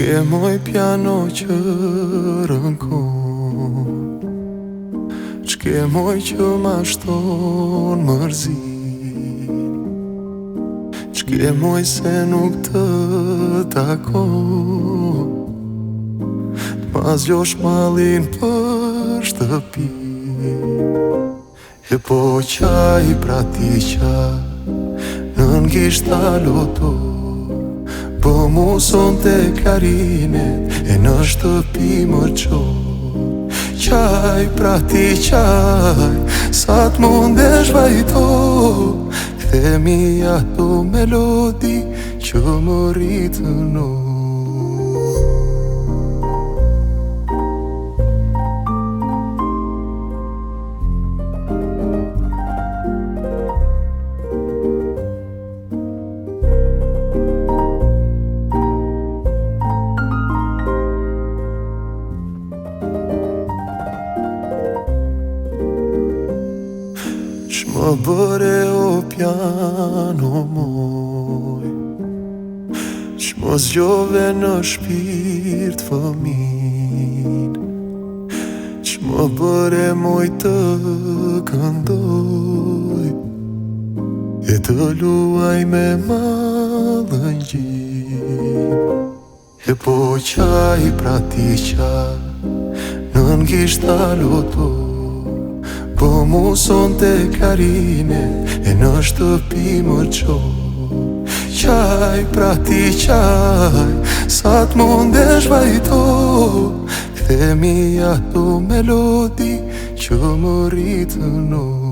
Ç'ke moj piano që rënkon, ç'ke moj që ma shton mërzin, ç'ke moj se nuk të takon, t'ma zgjosh mallin për shtëpi. E po qaj pra ti qaj, nën kishta loto, po mu son të klarinet, e në shtëpi më qo. Qaj pra ti qaj, sa t'mundesh vajto, kthemi ato melodi që më rritëno. Më bëre o piano moj, që zgjove në shpirt fëmin, që më bëre moj të këndoj, e të luaj me mallën gjin. E po qaj pra ti qaj, nën kishta loto, po mu son të klarinet, e në shtëpi më qo. Qaj pra ti qaj, sa t'mundesh vajto, kthemi ato melodi që më rritëno.